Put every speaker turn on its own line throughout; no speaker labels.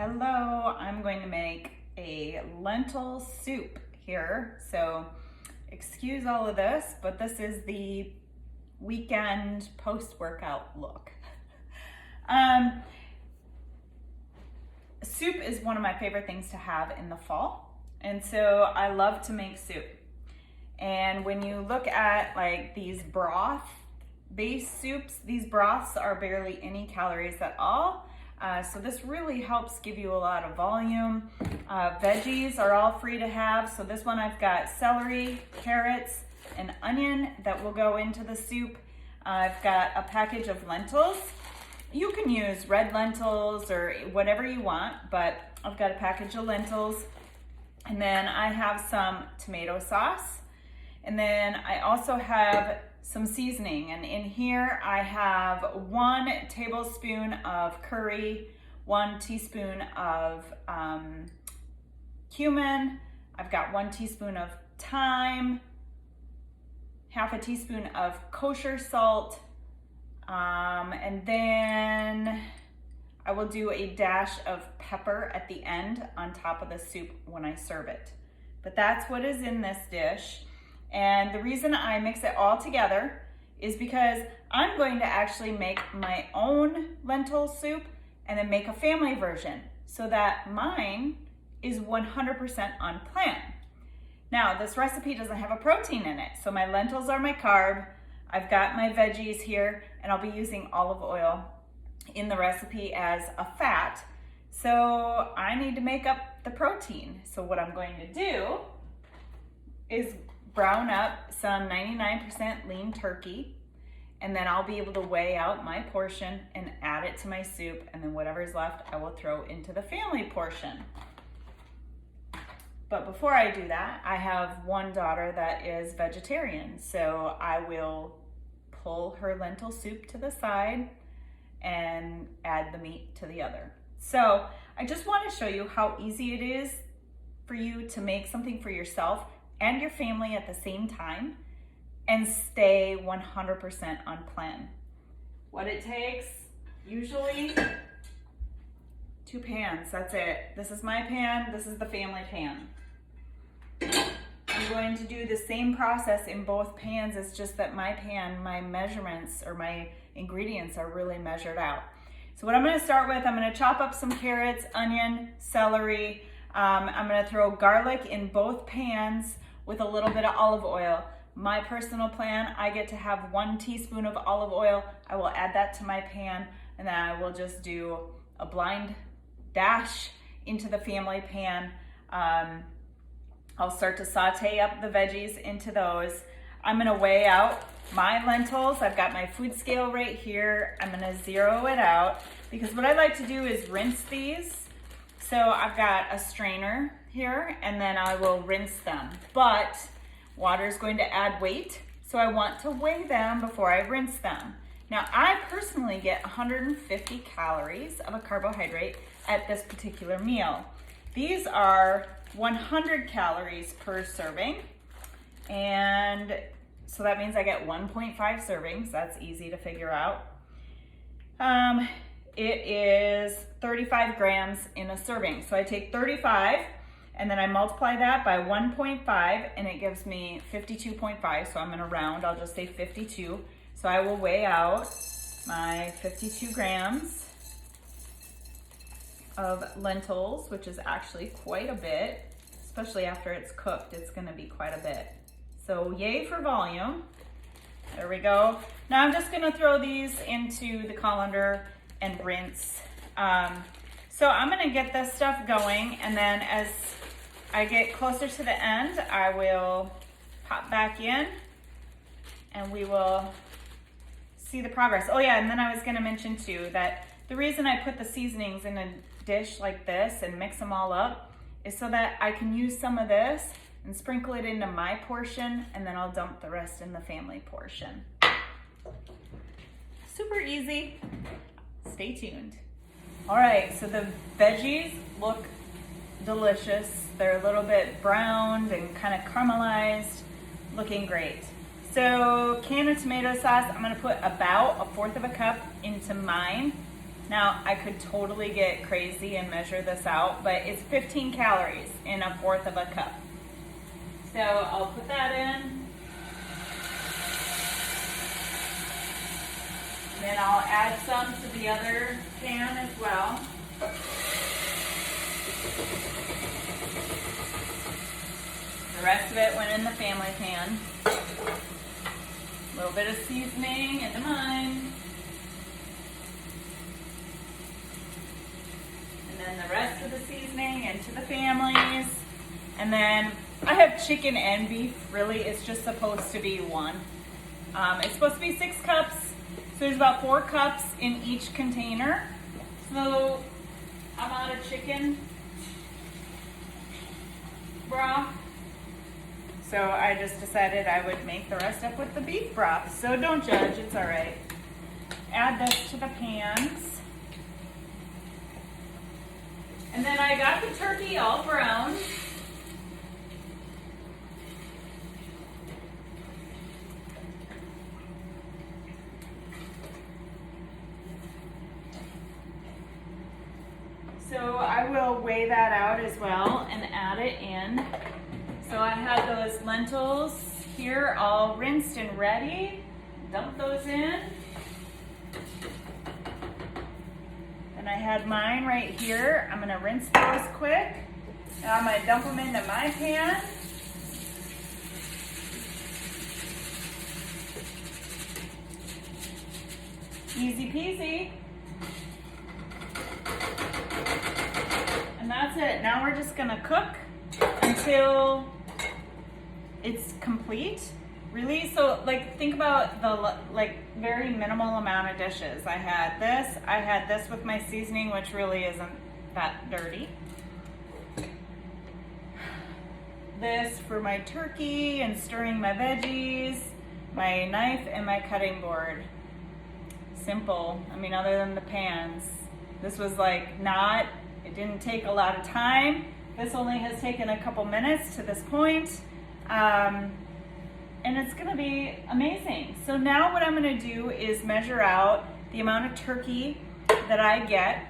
Hello, I'm going to make a lentil soup here. So excuse all of this, but this is the weekend post-workout look. Soup is one of my favorite things to have in the fall. And so I love to make soup. And when you look at like these broth-based soups, these broths are barely any calories at all. So this really helps give you a lot of volume. Veggies are all free to have. So this one I've got celery, carrots, and onion that will go into the soup. I've got a package of lentils. You can use red lentils or whatever you want, but I've got a package of lentils. And then I have some tomato sauce. And then I also have some seasoning, and in here I have 1 tablespoon of curry, 1 teaspoon of cumin, I've got 1 teaspoon of thyme, half a teaspoon of kosher salt, and then I will do a dash of pepper at the end on top of the soup when I serve it. But that's what is in this dish. And the reason I mix it all together is because I'm going to actually make my own lentil soup and then make a family version so that mine is 100% on plan. Now, this recipe doesn't have a protein in it, so my lentils are my carb. I've got my veggies here, and I'll be using olive oil in the recipe as a fat. So I need to make up the protein. So what I'm going to do is brown up some 99% lean turkey, and then I'll be able to weigh out my portion and add it to my soup, and then whatever's left I will throw into the family portion. But before I do that, I have one daughter that is vegetarian, so I will pull her lentil soup to the side and add the meat to the other. So I just want to show you how easy it is for you to make something for yourself and your family at the same time and stay 100% on plan. What it takes, usually 2 pans, that's it. This is my pan, this is the family pan. I'm going to do the same process in both pans, it's just that my pan, my measurements or my ingredients are really measured out. So what I'm gonna start with, I'm gonna chop up some carrots, onion, celery. I'm gonna throw garlic in both pans with a little bit of olive oil. My personal plan, I get to have 1 teaspoon of olive oil. I will add that to my pan, and then I will just do a blind dash into the family pan. I'll start to saute up the veggies into those. I'm gonna weigh out my lentils. I've got my food scale right here. I'm gonna zero it out because what I like to do is rinse these. So I've got a strainer here, and then I will rinse them. But water is going to add weight, so I want to weigh them before I rinse them. Now, I personally get 150 calories of a carbohydrate at this particular meal. These are 100 calories per serving, and so that means I get 1.5 servings. That's easy to figure out. It is 35 grams in a serving. So I take 35 and then I multiply that by 1.5 and it gives me 52.5. So I'm gonna round, I'll just say 52. So I will weigh out my 52 grams of lentils, which is actually quite a bit, especially after it's cooked, it's gonna be quite a bit. So yay for volume. There we go. Now I'm just gonna throw these into the colander and rinse. So I'm gonna get this stuff going, and then as I get closer to the end, I will pop back in and we will see the progress. Oh yeah, and then I was gonna mention too that the reason I put the seasonings in a dish like this and mix them all up is so that I can use some of this and sprinkle it into my portion, and then I'll dump the rest in the family portion. Super easy. Stay tuned. All right, so the veggies look delicious. They're a little bit browned and kind of caramelized, looking great. So can of tomato sauce, I'm gonna put about 1/4 cup into mine. Now, I could totally get crazy and measure this out, but it's 15 calories in 1/4 of a cup. So I'll put that in. Then I'll add some to the other pan as well. The rest of it went in the family pan. A little bit of seasoning into mine. And then the rest of the seasoning into the families. And then I have chicken and beef. Really, it's just supposed to be one. It's supposed to be 6 cups. So there's about 4 cups in each container. So I'm out of chicken broth. So I just decided I would make the rest up with the beef broth. So don't judge, it's all right. Add this to the pans. And then I got the turkey all browned. So I will weigh that out as well and add it in. So I had those lentils here all rinsed and ready. Dump those in. And I had mine right here. I'm gonna rinse those quick. Now I'm gonna dump them into my pan. Easy peasy. And that's it. Now we're just gonna cook until it's complete. Really, so like think about the very minimal amount of dishes. I had this with my seasoning, which really isn't that dirty. This for my turkey and stirring my veggies, my knife and my cutting board. Simple. I mean, other than the pans. This was it didn't take a lot of time. This only has taken a couple minutes to this point. And it's gonna be amazing. So now what I'm gonna do is measure out the amount of turkey that I get.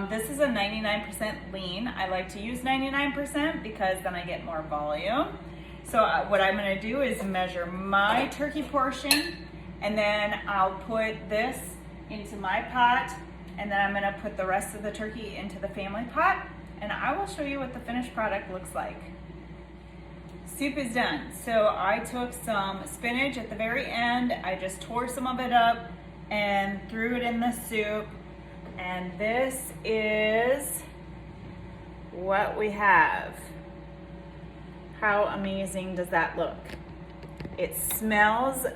This is a 99% lean. I like to use 99% because then I get more volume. So what I'm gonna do is measure my turkey portion, and then I'll put this into my pot, and then I'm gonna put the rest of the turkey into the family pot, and I will show you what the finished product looks like. Soup is done. So I took some spinach at the very end. I just tore some of it up and threw it in the soup. And this is what we have. How amazing does that look? It smells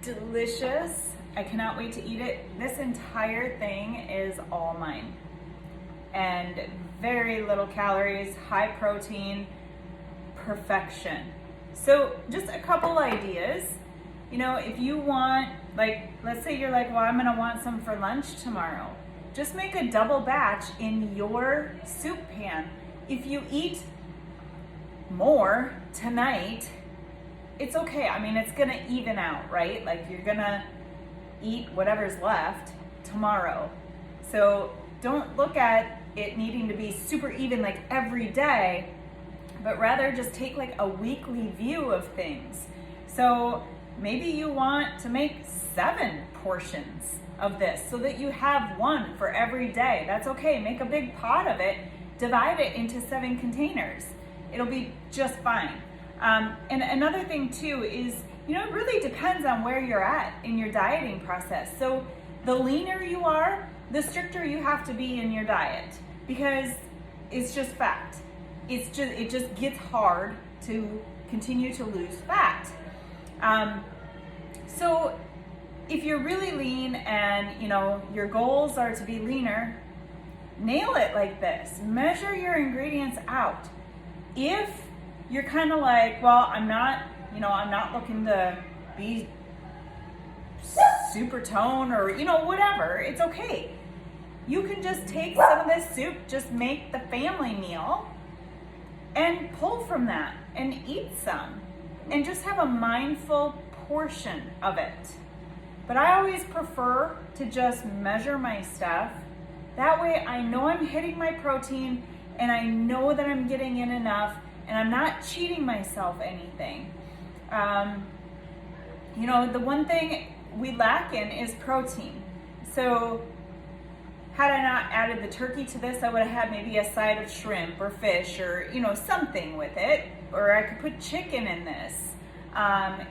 delicious. I cannot wait to eat it. This entire thing is all mine. And very little calories, high protein, perfection. So just a couple ideas. You know, if you want, let's say you're like, well, I'm gonna want some for lunch tomorrow. Just make a double batch in your soup pan. If you eat more tonight, it's okay. I mean, it's gonna even out, right? Like you're gonna eat whatever's left tomorrow. So don't look at it needing to be super even like every day, but rather just take like a weekly view of things. So maybe you want to make 7 portions of this so that you have 1 for every day. That's okay. Make a big pot of it, divide it into 7 containers. It'll be just fine. And another thing too is, you know, it really depends on where you're at in your dieting process. So the leaner you are, the stricter you have to be in your diet, because it's just fact. It just gets hard to continue to lose fat. So if you're really lean and you know your goals are to be leaner, nail it like this. Measure your ingredients out. If you're kind of like, well, I'm not looking to be super tone or whatever, it's okay. You can just take some of this soup, just make the family meal and pull from that and eat some and just have a mindful portion of it. But I always prefer to just measure my stuff. That way I know I'm hitting my protein and I know that I'm getting in enough and I'm not cheating myself anything. You know, the one thing we lack in is protein. So had I not added the turkey to this, I would have had maybe a side of shrimp or fish or, you know, something with it. Or I could put chicken in this.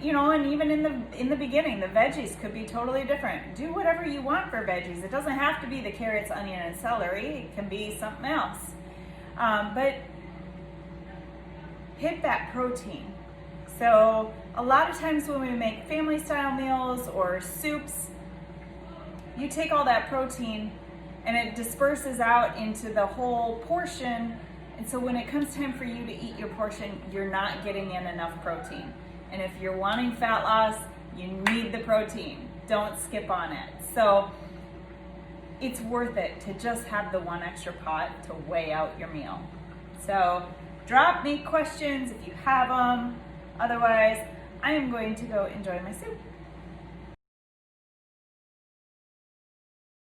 You know, and even in the beginning, the veggies could be totally different. Do whatever you want for veggies. It doesn't have to be the carrots, onion, and celery. It can be something else. But hit that protein. So a lot of times when we make family style meals or soups, you take all that protein and it disperses out into the whole portion. And so when it comes time for you to eat your portion, you're not getting in enough protein. And if you're wanting fat loss, you need the protein. Don't skip on it. So it's worth it to just have the one extra pot to weigh out your meal. So drop me questions if you have them. Otherwise, I am going to go enjoy my soup.